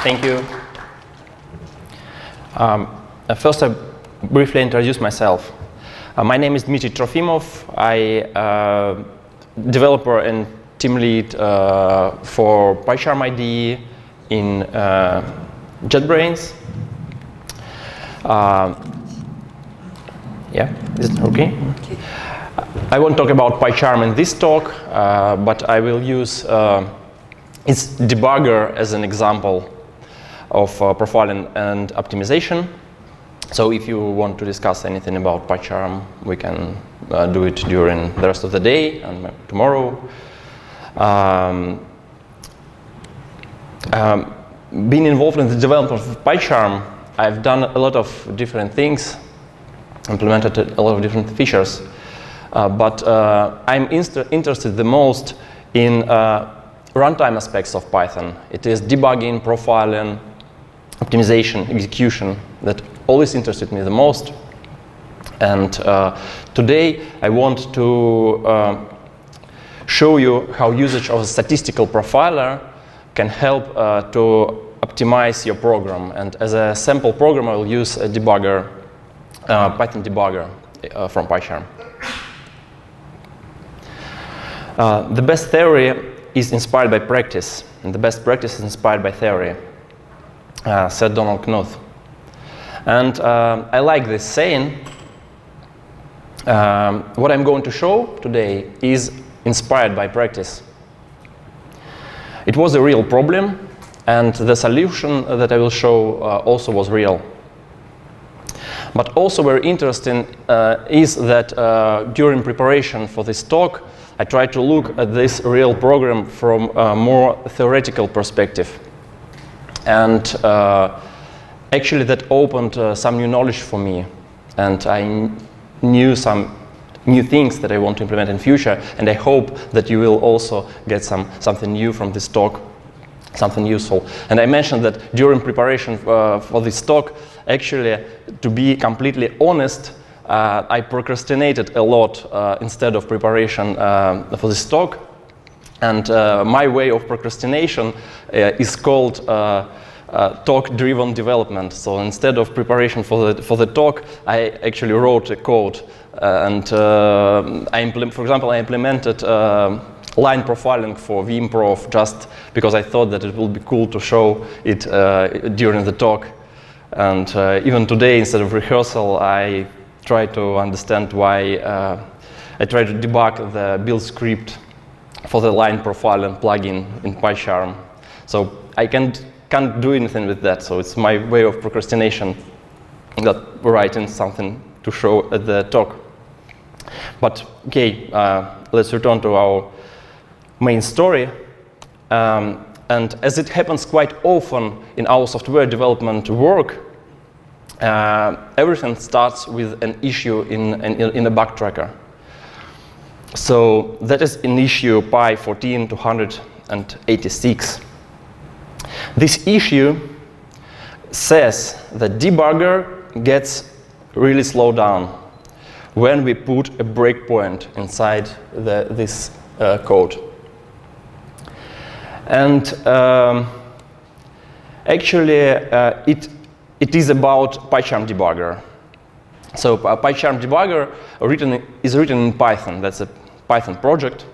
Thank you. First, I briefly introduce myself. My name is Dmitry Trofimov. I developer and team lead for PyCharm IDE in JetBrains. Yeah, is it okay? Okay. I won't talk about PyCharm in this talk, but I will use its debugger as an example of profiling and optimization. So if you want to discuss anything about PyCharm, we can do it during the rest of the day and tomorrow. Being involved in the development of PyCharm, I've done a lot of different things, implemented a lot of different features, but I'm interested the most in runtime aspects of Python. It is debugging, profiling, optimization, execution that always interested me the most. And today I want to show you how usage of a statistical profiler can help to optimize your program. And as a sample program, I will use a debugger, Python debugger from PyCharm. The best theory is inspired by practice, and the best practice is inspired by theory, said Donald Knuth. And I like this saying. What I'm going to show today is inspired by practice. It was a real problem, and the solution that I will show also was real. But also very interesting is that during preparation for this talk, I tried to look at this real program from a more theoretical perspective. And actually that opened some new knowledge for me. And I knew some new things that I want to implement in future. And I hope that you will also get something new from this talk, something useful. And I mentioned that during preparation for this talk, actually, to be completely honest, I procrastinated a lot instead of preparation for this talk. And my way of procrastination is called talk-driven development. So instead of preparation for the talk, I actually wrote a code. And for example, I implemented line profiling for vimprov just because I thought that it would be cool to show it during the talk. And even today, instead of rehearsal, I try to understand why I try to debug the build script for the line profiling plugin in PyCharm. So I can't do anything with that. So it's my way of procrastination, not writing something to show at the talk. But okay, let's return to our main story. And as it happens quite often in our software development work, everything starts with an issue in a bug tracker. So that is an issue Pi 14.286. This issue says that debugger gets really slowed down when we put a breakpoint inside this code. And actually, it is about PyCharm debugger. So PyCharm debugger is written in Python. That's a Python project.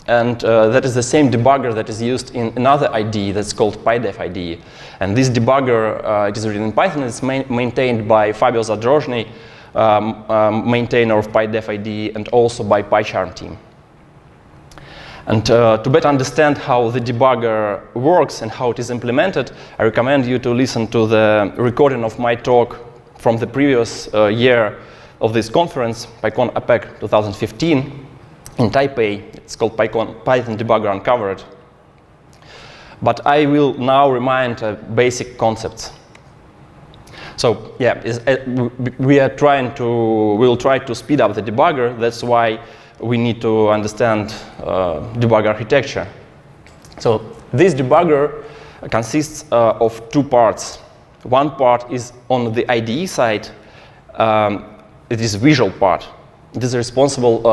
And that is the same debugger that is used in another IDE that's called PyDev IDE. And this debugger, it is written in Python. It's maintained by Fabio Zadrożny, maintainer of PyDev IDE, and also by PyCharm team. And to better understand how the debugger works and how it is implemented, I recommend you to listen to the recording of my talk from the previous year of this conference, PyCon APAC 2015, in Taipei. It's called Python Debugger Uncovered. But I will now remind basic concepts. So yeah, we'll try to speed up the debugger. That's why we need to understand debugger architecture. So this debugger consists of two parts. One part is on the IDE side. It is visual part. It is responsible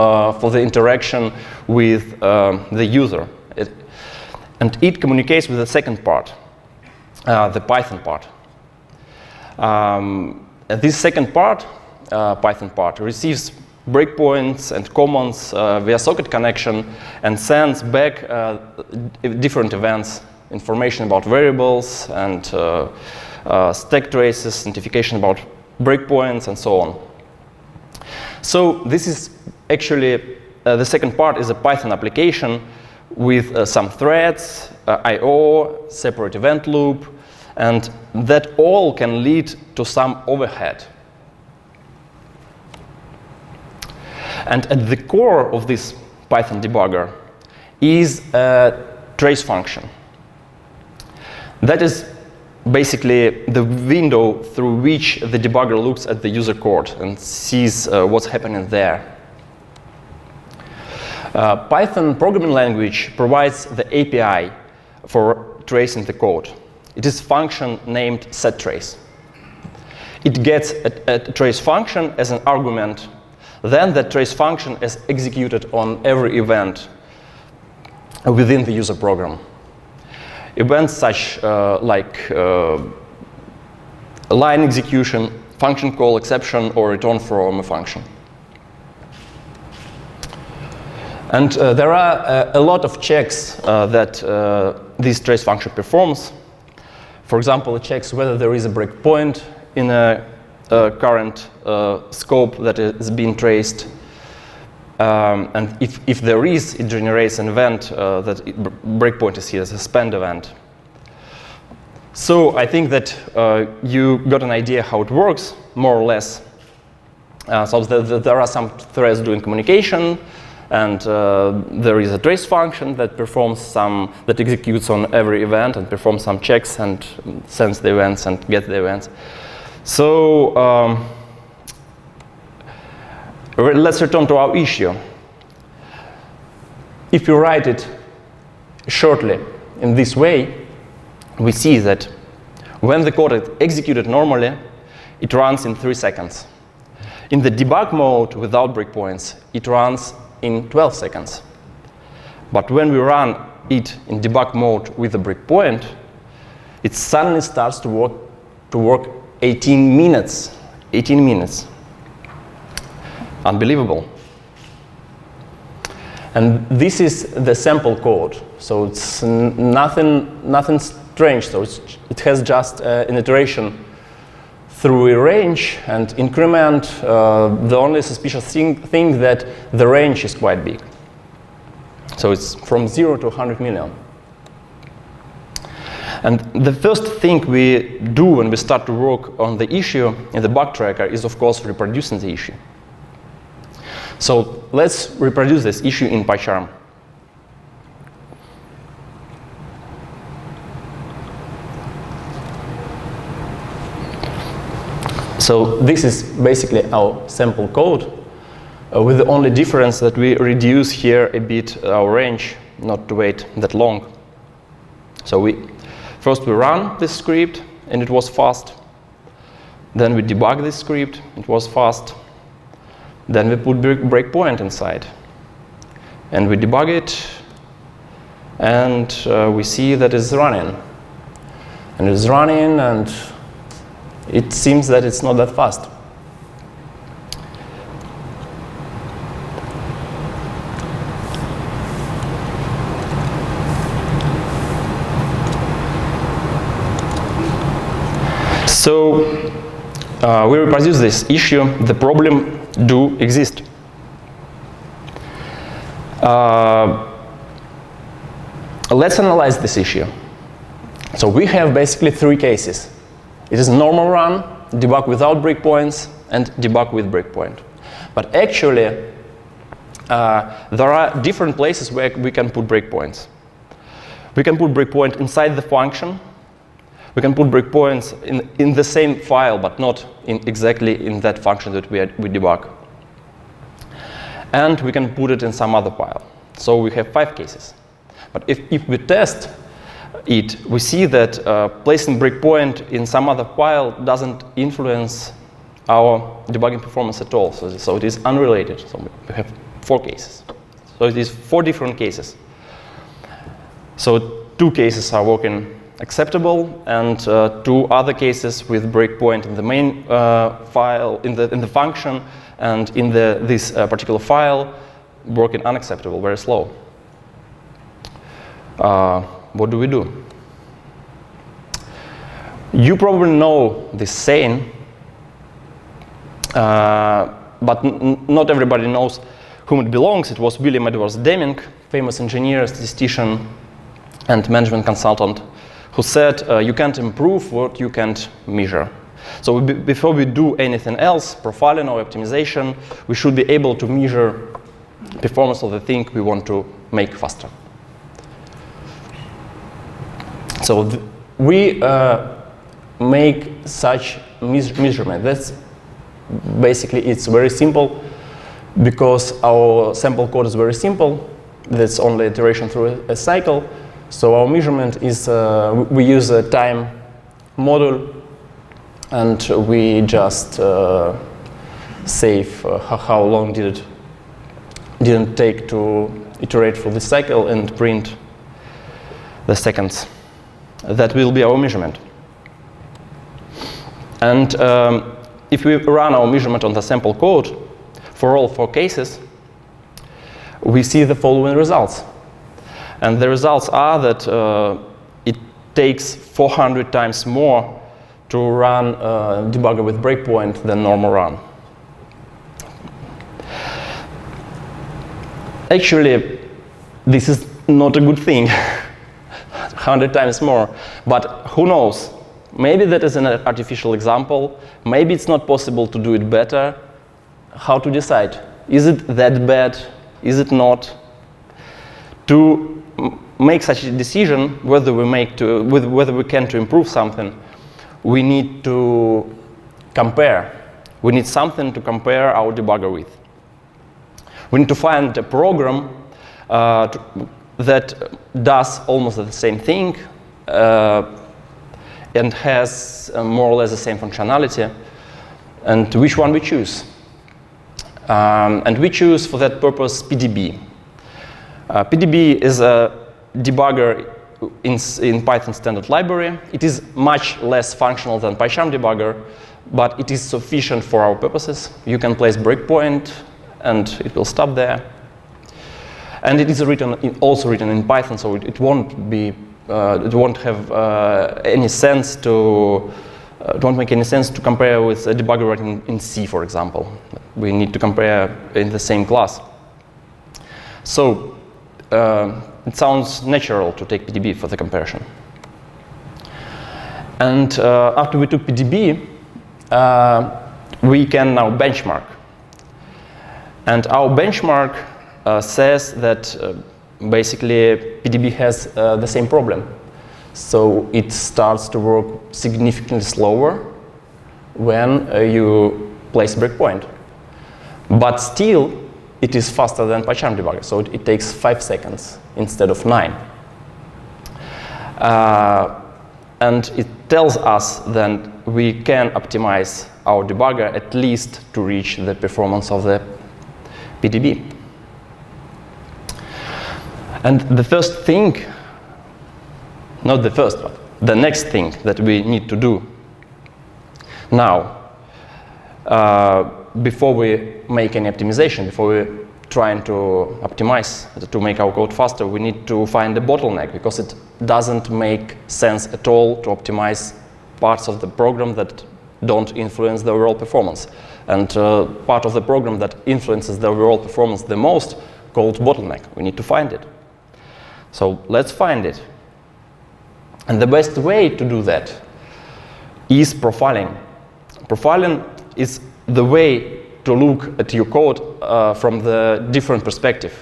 for the interaction with the user. And it communicates with the second part. the Python part. And this second part, Python part, receives breakpoints and commands via socket connection and sends back different events, information about variables and stack traces, notification about breakpoints and so on. So this is actually, the second part is a Python application with some threads, I/O, separate event loop, and that all can lead to some overhead. And at the core of this Python debugger is a trace function. That is basically the window through which the debugger looks at the user code and sees what's happening there. Python programming language provides the API for tracing the code. It is a function named setTrace. It gets a trace function as an argument. Then that trace function is executed on every event within the user program. Events such like line execution, function call, exception, or return from a function. And there are a lot of checks that this trace function performs. For example, it checks whether there is a breakpoint in a current scope that is being traced. And if there is, it generates an event that breakpoint is here as a suspend event. So I think that you got an idea how it works, more or less. So there are some threads doing communication, and there is a trace function that performs that executes on every event and performs some checks and sends the events and gets the events. So let's return to our issue. If you write it shortly in this way, we see that when the code is executed normally, it runs in 3 seconds. In the debug mode without breakpoints, it runs in 12 seconds. But when we run it in debug mode with a breakpoint, it suddenly starts to work 18 minutes. 18 minutes. Unbelievable. And this is the sample code. So it's nothing strange. So it has just an iteration through a range and increment. The only suspicious thing that the range is quite big. So it's from 0 to 100 million. And the first thing we do when we start to work on the issue in the bug tracker is, of course, reproducing the issue. So let's reproduce this issue in PyCharm. So this is basically our sample code, with the only difference that we reduce here a bit our range, not to wait that long. So first we run this script, and it was fast. Then we debug this script, it was fast. Then we put breakpoint inside, and we debug it, and we see that it's running. And it's running, and it seems that it's not that fast. So we reproduce this issue. The problem do exist. Let's analyze this issue. So we have basically 3 cases. It is normal run, debug without breakpoints, and debug with breakpoint. But actually, there are different places where we can put breakpoints. We can put breakpoint inside the function. We can put breakpoints in the same file, but not exactly in that function that we debug. And we can put it in some other file. So we have 5 cases. But if we test it, we see that placing breakpoint in some other file doesn't influence our debugging performance at all. So it is unrelated. So we have 4 cases. So it is 4 different cases. So 2 cases are working acceptable, and 2 other cases with breakpoint in the main file, in the function, and in this particular file, working unacceptable, very slow. What do we do? You probably know this saying, but not everybody knows whom it belongs. It was William Edwards Deming, famous engineer, statistician, and management consultant, who said, you can't improve what you can't measure. So before we do anything else, profiling or optimization, we should be able to measure performance of the thing we want to make faster. So we make such measurement. That's basically, it's very simple because our sample code is very simple. That's only iteration through a cycle. So our measurement is, we use a time module, and we just save how long didn't take to iterate through the cycle and print the seconds. That will be our measurement. And if we run our measurement on the sample code for all 4 cases, we see the following results. And the results are that it takes 400 times more to run a debugger with breakpoint than normal run. Actually, this is not a good thing, 100 times more. But who knows? Maybe that is an artificial example. Maybe it's not possible to do it better. How to decide? Is it that bad? Is it not? To make such a decision, whether we can to improve something, we need to compare. We need something to compare our debugger with. We need to find a program that does almost the same thing and has more or less the same functionality, and which one we choose. And we choose for that purpose PDB. PDB is a debugger in Python standard library. It is much less functional than PyCharm debugger, but it is sufficient for our purposes. You can place breakpoint, and it will stop there. And it is also written in Python, so it won't be, it won't have any sense to, it won't make any sense to compare with a debugger written in C, for example. We need to compare in the same class. So it sounds natural to take PDB for the comparison. And after we took PDB, we can now benchmark. And our benchmark says that basically PDB has the same problem. So it starts to work significantly slower when you place breakpoint. But still, it is faster than PyCharm debugger, so it takes 5 seconds instead of 9. And it tells us that we can optimize our debugger at least to reach the performance of the PDB. And the first thing, not the first, but the next thing that we need to do now, before we make any optimization, before we trying to optimize, to make our code faster, we need to find a bottleneck, because it doesn't make sense at all to optimize parts of the program that don't influence the overall performance. And part of the program that influences the overall performance the most, called bottleneck. We need to find it. So let's find it. And the best way to do that is profiling. Profiling is the way to look at your code from the different perspective.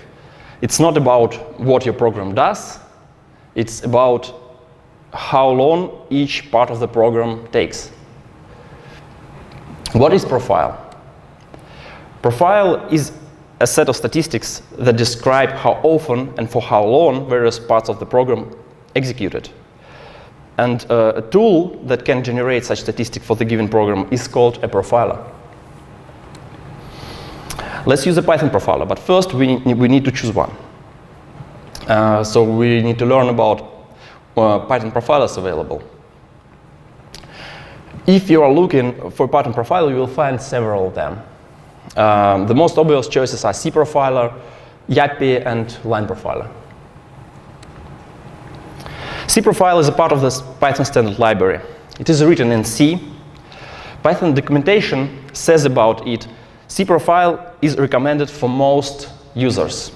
It's not about what your program does. It's about how long each part of the program takes. What is profile? Profile is a set of statistics that describe how often and for how long various parts of the program executed. And a tool that can generate such statistics for the given program is called a profiler. Let's use a Python profiler, but first we need to choose one. So we need to learn about Python profilers available. If you are looking for Python profiler, you will find several of them. The most obvious choices are C profiler, YAPI, and line profiler. C profiler is a part of the Python standard library. It is written in C. Python documentation says about it, C profile is recommended for most users.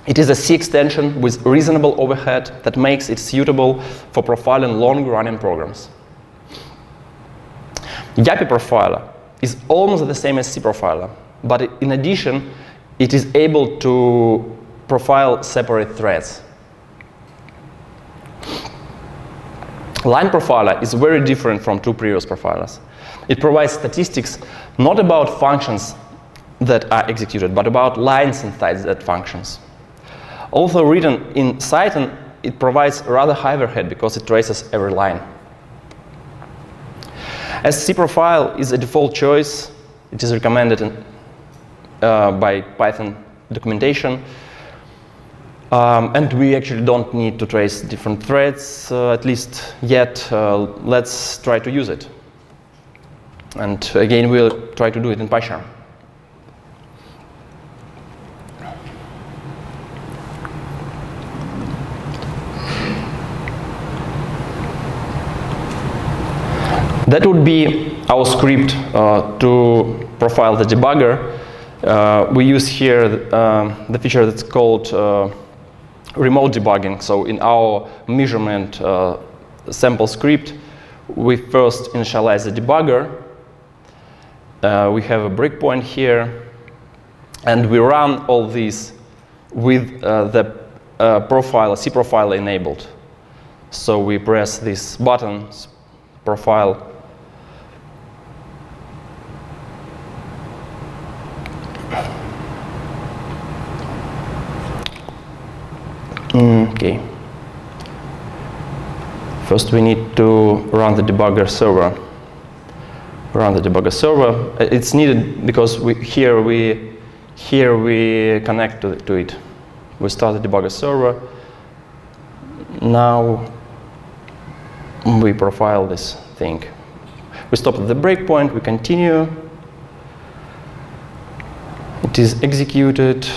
It is a C extension with reasonable overhead that makes it suitable for profiling long-running programs. YAPI profiler is almost the same as C profiler, but in addition, it is able to profile separate threads. Line profiler is very different from two previous profilers. It provides statistics not about functions that are executed, but about lines inside that functions. Although written in Python, it provides rather high overhead because it traces every line. As C profile is a default choice, it is recommended by Python documentation. And we actually don't need to trace different threads, at least yet. Let's try to use it. And again, we'll try to do it in PyCharm. That would be our script to profile the debugger. We use here the feature that's called remote debugging. So in our measurement sample script, we first initialize the debugger. We have a breakpoint here, and we run all these with the C profiler enabled. So we press this button, profile. Okay. First, we need to run the debugger server. Run the debugger server. It's needed because here we connect to it. We start the debugger server. Now we profile this thing. We stop at the breakpoint. We continue. It is executed.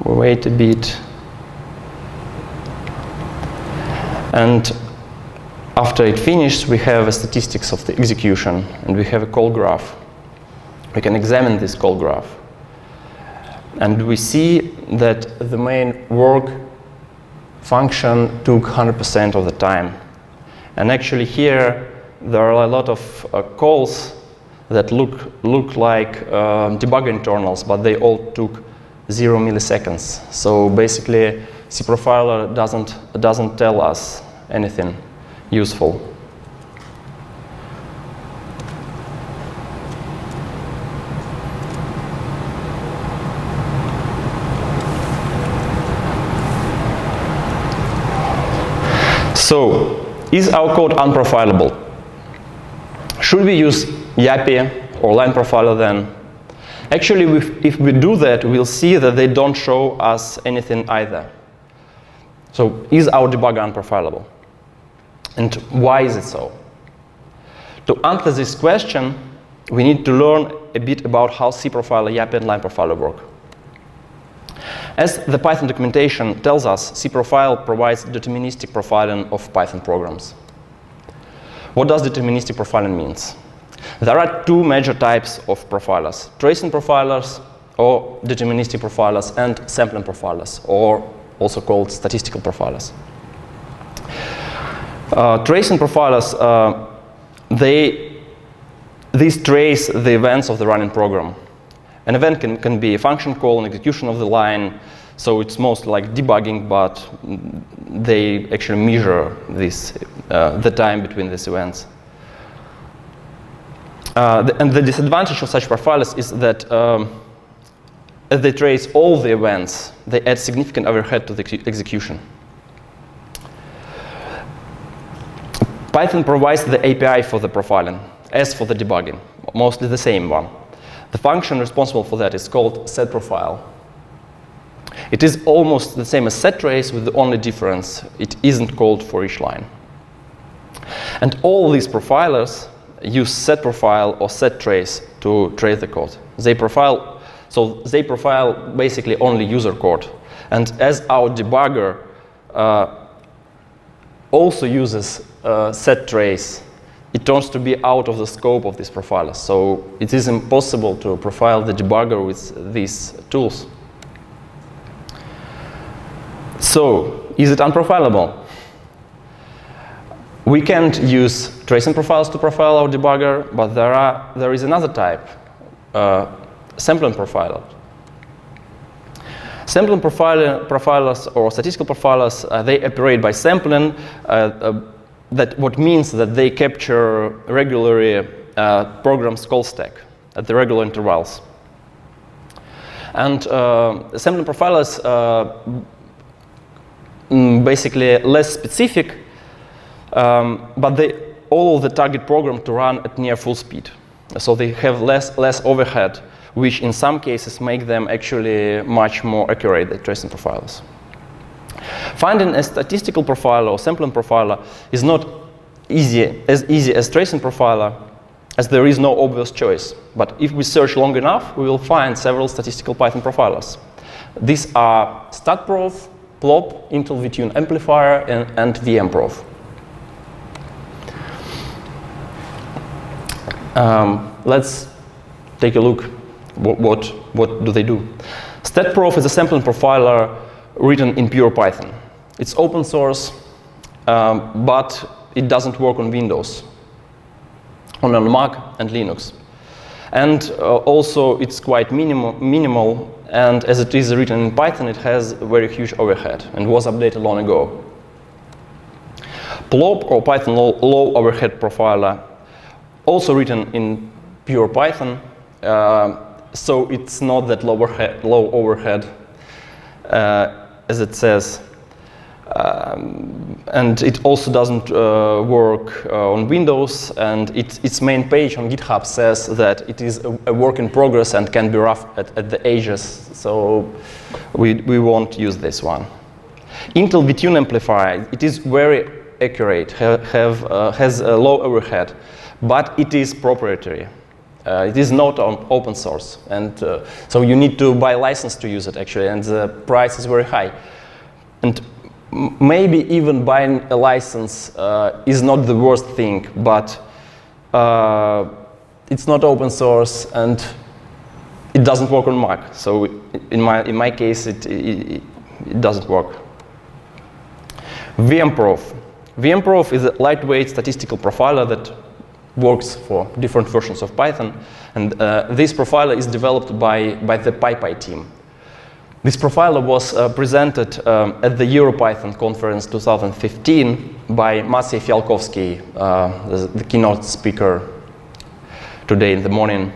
We wait a bit. And after it finishes, we have a statistics of the execution, and we have a call graph. We can examine this call graph. And we see that the main work function took 100% of the time. And actually here, there are a lot of calls that look like debugger internals, but they all took 0 milliseconds. So basically, C profiler doesn't tell us anything useful. So, is our code unprofilable? Should we use YAPI or line profiler then? Actually, if we do that, we'll see that they don't show us anything either. So, is our debugger unprofilable? And why is it so? To answer this question, we need to learn a bit about how C profiler, YAPI, and line profiler work. As the Python documentation tells us, C profile provides deterministic profiling of Python programs. What does deterministic profiling mean? There are two major types of profilers: tracing profilers, or deterministic profilers, and sampling profilers, or also called statistical profilers. Tracing profilers, these trace the events of the running program. An event can be a function call, an execution of the line, so it's mostly like debugging, but they actually measure this, the time between these events. And the disadvantage of such profilers is that as they trace all the events, they add significant overhead to the execution. Python provides the API for the profiling, as for the debugging, mostly the same one. The function responsible for that is called setProfile. It is almost the same as set trace, with the only difference it isn't called for each line. And all these profilers use set profile or set trace to trace the code. They profile basically only user code. And as our debugger also uses set trace, it turns to be out of the scope of these profilers. So it is impossible to profile the debugger with these tools. So, is it unprofilable? We can't use tracing profiles to profile our debugger, but there is another type, sampling profiler. Sampling profilers or statistical profilers, they operate by sampling. That what means that they capture regularly program's call stack at the regular intervals. And sampling profilers basically less specific, but they allow the target program to run at near full speed. So they have less overhead, which in some cases make them actually much more accurate than tracing profilers. Finding a statistical profiler or sampling profiler is not as easy as tracing profiler, as there is no obvious choice. But if we search long enough, we will find several statistical Python profilers. These are StatProf, Plop, Intel VTune Amplifier, and VMProf. Let's take a look. What do they do? StatProf is a sampling profiler written in pure Python. It's open source, but it doesn't work on Windows, on Mac and Linux. And also it's quite minimal, and as it is written in Python, it has a very huge overhead and was updated long ago. Plop, or Python low overhead profiler, also written in pure Python, so it's not that low overhead as it says, and it also doesn't work on Windows, and its main page on GitHub says that it is a work in progress and can be rough at the edges, so we won't use this one. Intel VTune Amplifier, it is very accurate, has a low overhead, but it is proprietary. It is not on open source, and so you need to buy a license to use it actually, and the price is very high. And maybe even buying a license is not the worst thing, but it's not open source and it doesn't work on Mac. So in my case, it doesn't work. VMProf. VMProf is a lightweight statistical profiler that works for different versions of Python, and this profiler is developed by the PyPy team. This profiler was presented at the EuroPython conference 2015 by Maciej Fialkowski, the keynote speaker today in the morning.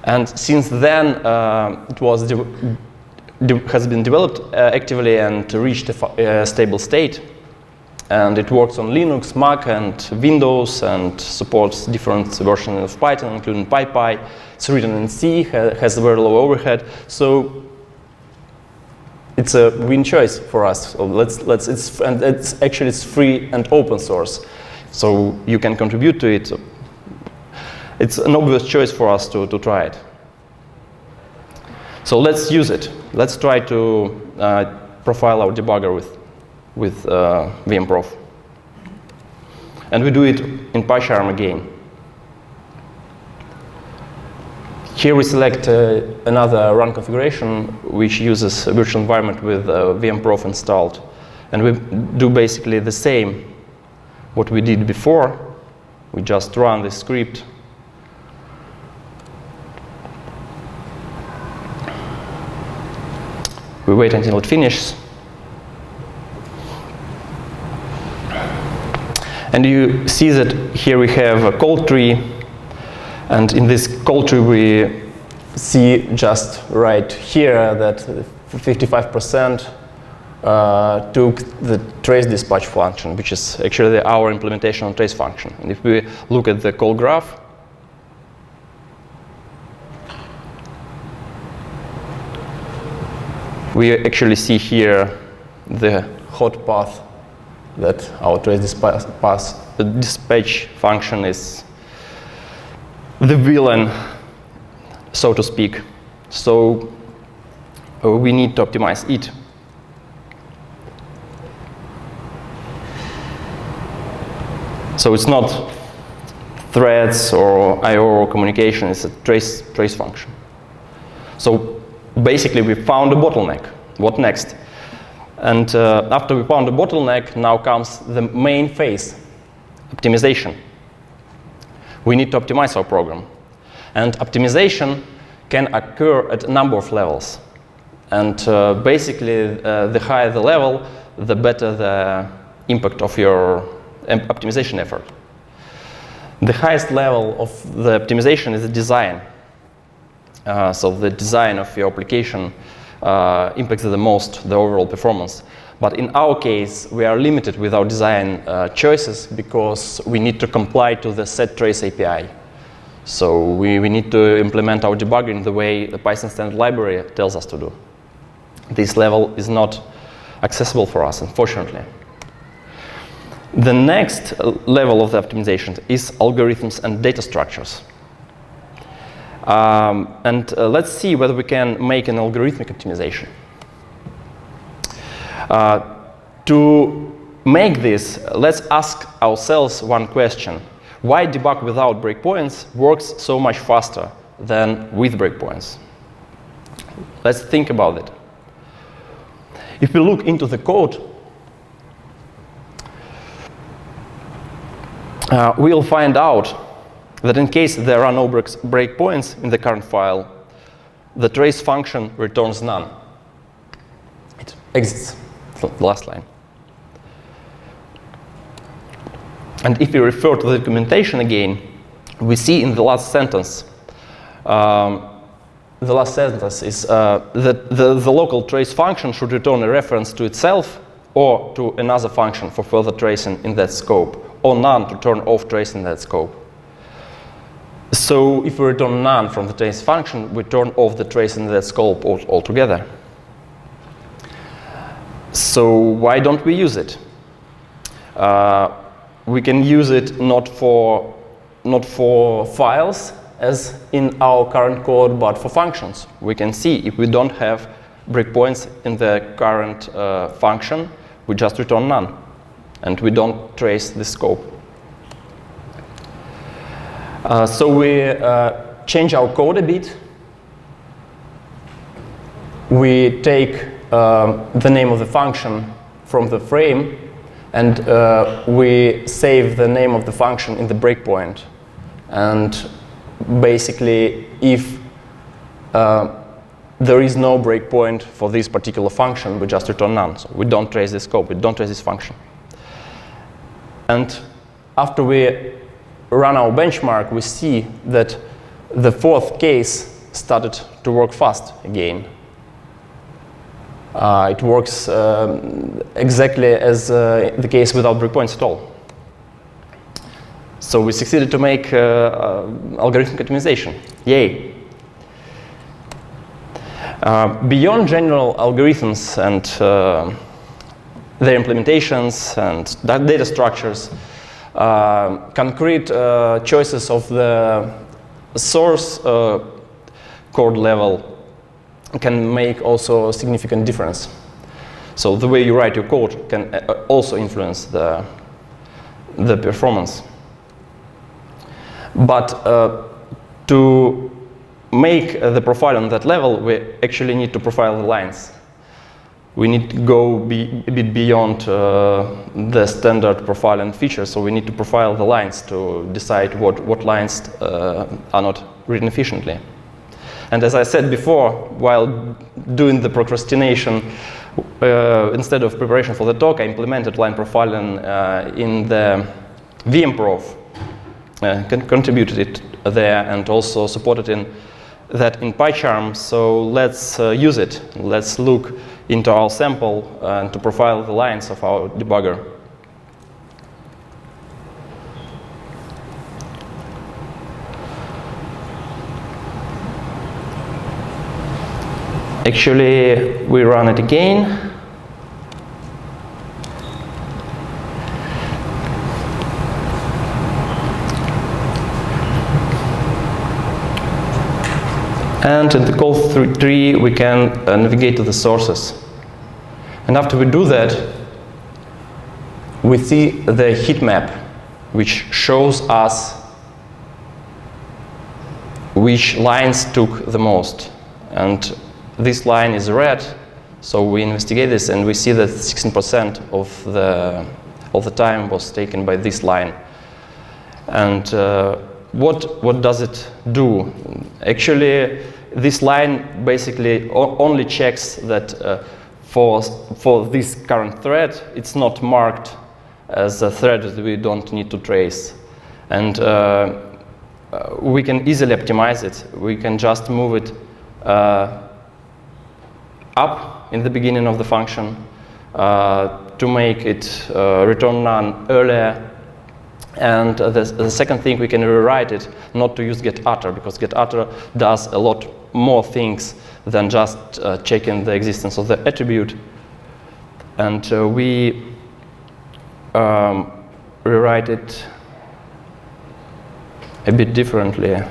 And since then, it has been developed actively and reached a stable state. And it works on Linux, Mac, and Windows, and supports different versions of Python, including PyPy. It's written in C, has a very low overhead, so it's a win choice for us. So it's free and open source, so you can contribute to it. So it's an obvious choice for us to try it. So let's use it. Let's try to profile our debugger with VMProf. And we do it in PyCharm again. Here we select another run configuration which uses a virtual environment with VMProf installed. And we do basically the same what we did before. We just run this script. We wait until it finishes. And you see that here we have a call tree, and in this call tree we see just right here that 55% took the trace dispatch function, which is actually our implementation of trace function. And if we look at the call graph, We actually see here the hot path that our trace dispatch function is the villain, so to speak. So we need to optimize it. So it's not threads or I/O or communication, it's a trace function. So basically we found a bottleneck. What next? And after we found the bottleneck, now comes the main phase, optimization. We need to optimize our program. And optimization can occur at a number of levels. And basically, the higher the level, the better the impact of your optimization effort. The highest level of the optimization is the design. So the design of your application impacts the most the overall performance. But in our case, we are limited with our design choices because we need to comply to the setTrace API. So we need to implement our debugging the way the Python standard library tells us to do. This level is not accessible for us, unfortunately. The next level of the optimization is algorithms and data structures. Let's see whether we can make an algorithmic optimization. To make this, let's ask ourselves one question. Why debug without breakpoints works so much faster than with breakpoints? Let's think about it. If we look into the code, we'll find out that in case there are no breakpoints in the current file, the trace function returns none. It exits, the last line. And if we refer to the documentation again, we see in the last sentence, is that the local trace function should return a reference to itself or to another function for further tracing in that scope, or none to turn off trace in that scope. So if we return none from the trace function, we turn off the trace in that scope altogether. So why don't we use it? We can use it not for files, as in our current code, but for functions. We can see if we don't have breakpoints in the current function, we just return none, and we don't trace the scope. So we change our code a bit. We take the name of the function from the frame, and we save the name of the function in the breakpoint. And basically, if there is no breakpoint for this particular function, we just return none. So we don't trace the scope, we don't trace this function. And after we run our benchmark, we see that the fourth case started to work fast again. It works exactly as the case without breakpoints at all. So we succeeded to make algorithmic optimization. Yay! Beyond general algorithms and their implementations and data structures, concrete choices of the source code level can make also a significant difference. So the way you write your code can also influence the performance. But to make the profile on that level, we actually need to profile the lines. We need to go a bit beyond the standard profiling features, so we need to profile the lines to decide what lines are not written efficiently. And as I said before, while doing the procrastination, instead of preparation for the talk, I implemented line profiling in the VMProf, contributed it there, and also supported that in PyCharm. So let's use it. Let's look into our sample to profile the lines of our debugger. Actually, we run it again. And in the call tree, we can navigate to the sources. And after we do that, we see the heat map, which shows us which lines took the most. And this line is red, so we investigate this and we see that 16% of the time was taken by this line. And what does it do? Actually, this line basically only checks that for this current thread, it's not marked as a thread that we don't need to trace. And we can easily optimize it. We can just move it up in the beginning of the function to make it return none earlier. And the second thing, we can rewrite it not to use getutter, because getutter does a lot more things than just checking the existence of the attribute. And we rewrite it a bit differently.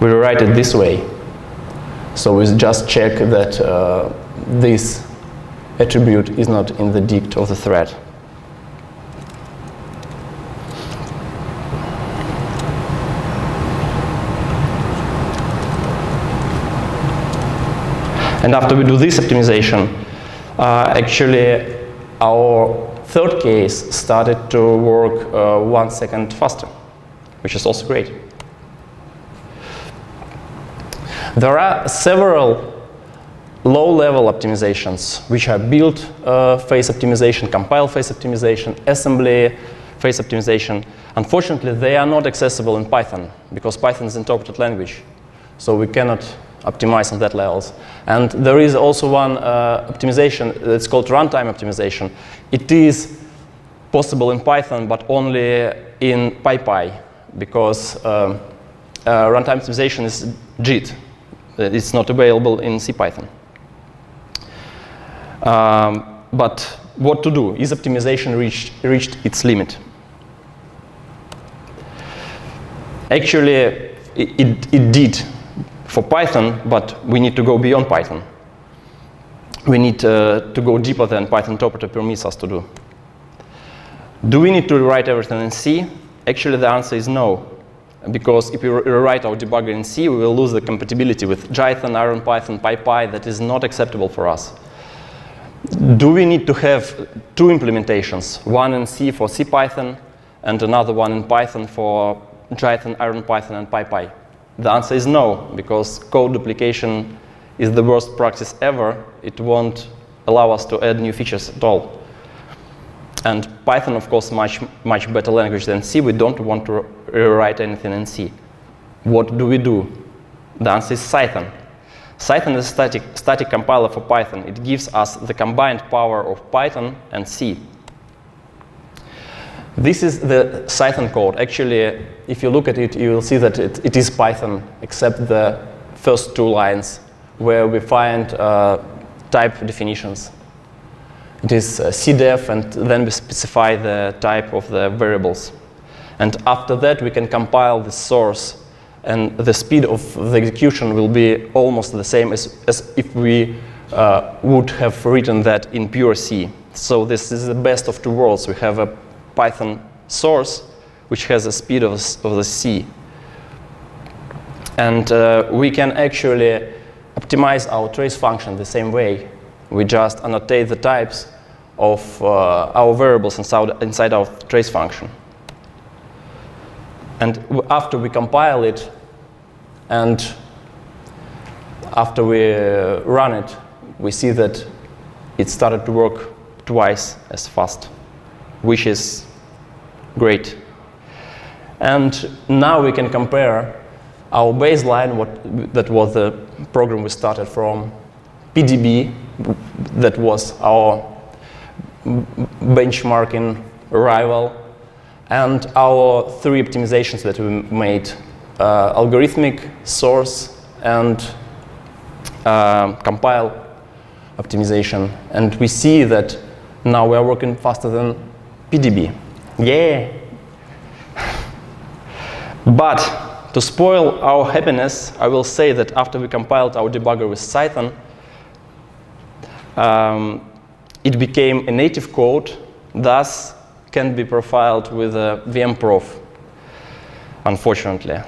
We rewrite it this way. So we just check that this attribute is not in the dict of the thread. And after we do this optimization, actually our third case started to work 1 second faster, which is also great. There are several low-level optimizations which are build phase optimization, compile phase optimization, assembly phase optimization. Unfortunately, they are not accessible in Python because Python is an interpreted language, so we cannot optimize on that levels. And there is also one optimization that's called runtime optimization. It is possible in Python, but only in PyPy, because runtime optimization is JIT. It's not available in CPython. But what to do? Is optimization reached its limit? Actually, it did for Python, but we need to go beyond Python. We need to go deeper than Python interpreter permits us to do. Do we need to rewrite everything in C? Actually, the answer is no. Because if we rewrite our debugger in C, we will lose the compatibility with Jython, IronPython, PyPy. That is not acceptable for us. Do we need to have two implementations, one in C for CPython and another one in Python for Jython, IronPython, and PyPy? The answer is no, because code duplication is the worst practice ever. It won't allow us to add new features at all. And Python, of course, much better language than C. We don't want to rewrite anything in C. What do we do? The answer is Cython. Cython is a static compiler for Python. It gives us the combined power of Python and C. This is the Cython code. Actually, if you look at it, you will see that it is Python, except the first two lines, where we find type definitions. It is cdef, and then we specify the type of the variables. And after that, we can compile the source, and the speed of the execution will be almost the same as if we would have written that in pure C. So this is the best of two worlds. We have a Python source, which has a speed of the C. And we can actually optimize our trace function the same way. We just annotate the types of our variables inside our trace function. And after we compile it, and after we run it, we see that it started to work twice as fast, which is great. And now we can compare our baseline, that was the program we started from, PDB, that was our benchmarking rival, And our 3 optimizations that we made, algorithmic, source, and compile optimization. And we see that now we are working faster than PDB. Yeah! But to spoil our happiness, I will say that after we compiled our debugger with Python, it became a native code, thus can be profiled with a VMProf, unfortunately.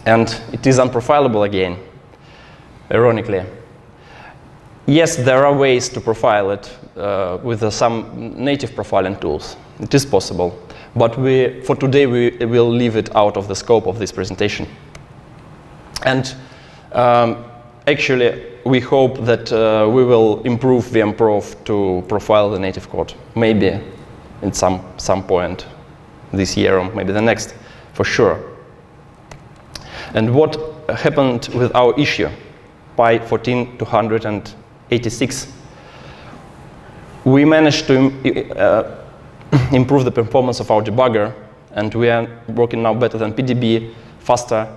And it is unprofilable again, ironically. Yes, there are ways to profile it with some native profiling tools. It is possible. But for today, we will leave it out of the scope of this presentation. And actually, we hope that we will improve VMProf to profile the native code. Maybe at some point this year or maybe the next, for sure. And what happened with our issue, Pi 14.286? We managed to improve the performance of our debugger, and we are working now better than PDB, faster.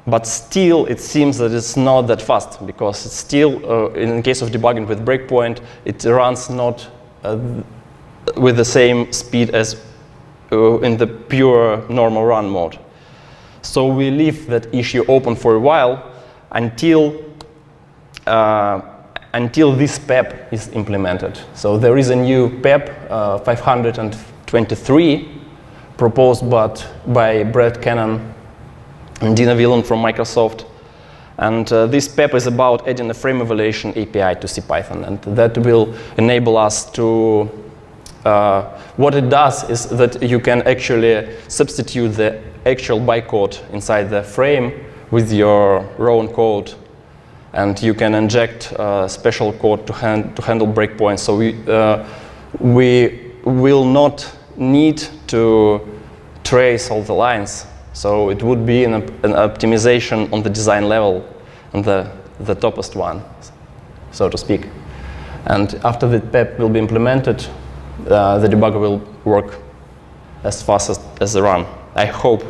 But still, it seems that it's not that fast, because it's still, in the case of debugging with breakpoint, it runs not with the same speed as in the pure normal run mode. So we leave that issue open for a while until this PEP is implemented. So there is a new PEP 523 proposed by Brett Cannon and Dina Whelan from Microsoft. And this PEP is about adding a frame evaluation API to CPython. And that will enable us to, what it does is that you can actually substitute the actual bytecode inside the frame with your own code. And you can inject special code to handle breakpoints. So we will not need to trace all the lines. So it would be an optimization on the design level, on the topest one, so to speak. And after the PEP will be implemented, the debugger will work as fast as the run, I hope.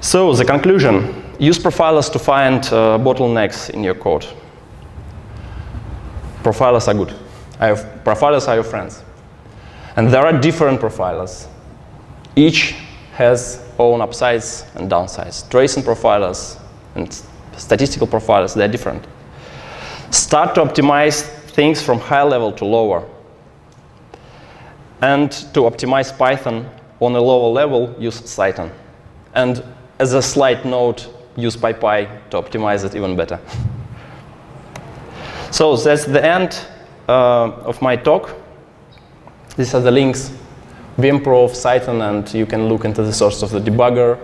So the conclusion. Use profilers to find bottlenecks in your code. Profilers are good. Profilers are your friends. And there are different profilers. Each has own upsides and downsides. Tracing profilers and statistical profilers, they're different. Start to optimize things from high level to lower. And to optimize Python on a lower level, use Cython. And as a slight note, use PyPy to optimize it even better. So that's the end of my talk. These are the links, VMProf, Cython, and you can look into the source of the debugger.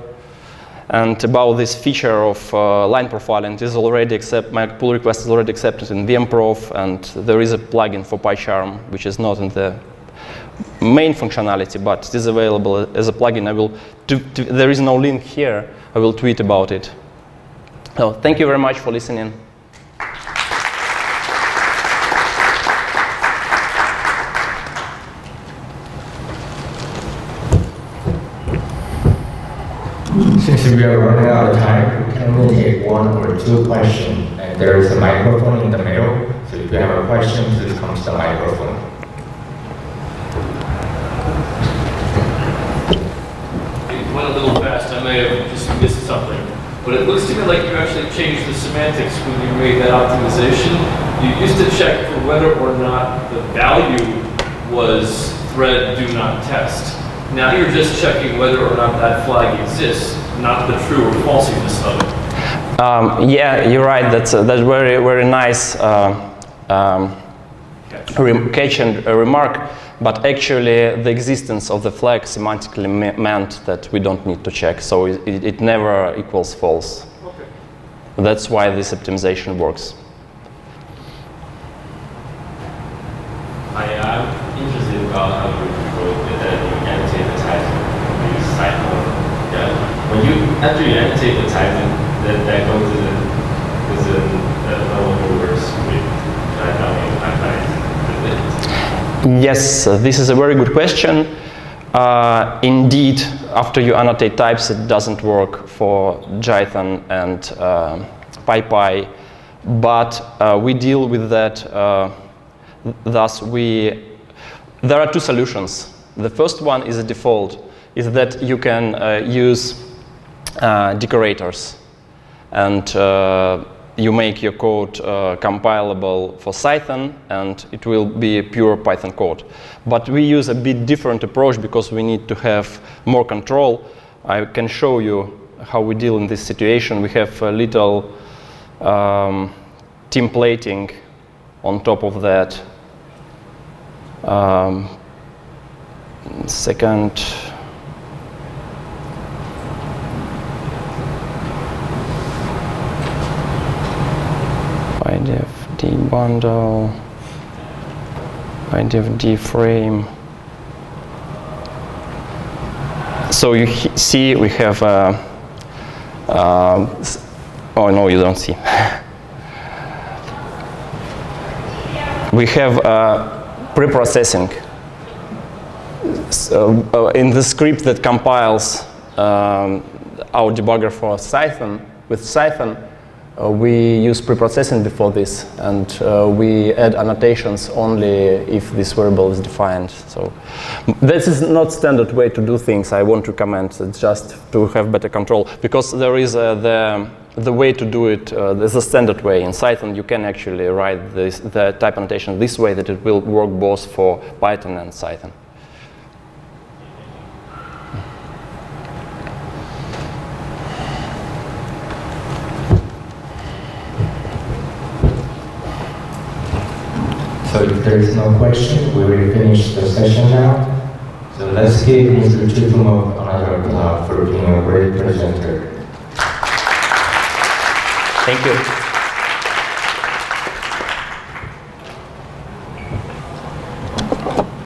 And about this feature of line profiling, it is already my pull request is already accepted in VMProf, and there is a plugin for PyCharm, which is not in the main functionality, but it is available as a plugin. There is no link here. I will tweet about it. So thank you very much for listening. Since we are running out of time, we can only take 1 or 2 questions. And there is a microphone in the middle, so if you have a question, please come to the microphone. It went a little fast. I may have just missed something. But it looks to me like you actually changed the semantics when you made that optimization. You used to check for whether or not the value was thread do not test. Now you're just checking whether or not that flag exists, not the true or falsiness of it. Yeah, you're right. That's very, very nice catch and remark. But actually, the existence of the flag semantically meant that we don't need to check. So it never equals false. Okay. That's why this optimization works. I'm interested about how you annotate the type. You cite more. Yeah. When after you annotate the type, that goes to the normal words with Yes, this is a very good question. Indeed, after you annotate types, it doesn't work for Jython and PyPy, but we deal with that. Thus, there are two solutions. The first one is a default, is that you can use decorators, and you make your code compilable for Python, and it will be a pure Python code. But we use a bit different approach because we need to have more control. I can show you how we deal in this situation. We have a little templating on top of that. Second. IDF D bundle, IDF D frame. So you see we have oh no, you don't see. We have pre-processing. So, in the script that compiles our debugger for Python, with Python, we use pre-processing before this, and we add annotations only if this variable is defined. So this is not standard way to do things. I won't recommend. It's just to have better control, because there is the way to do it. There's a standard way in Python. You can actually write the type annotation this way that it will work both for Python and Python. So if there is no question, we will finish the session now. So let's give Mr. Trofimov another applause for being a great presenter. Thank you.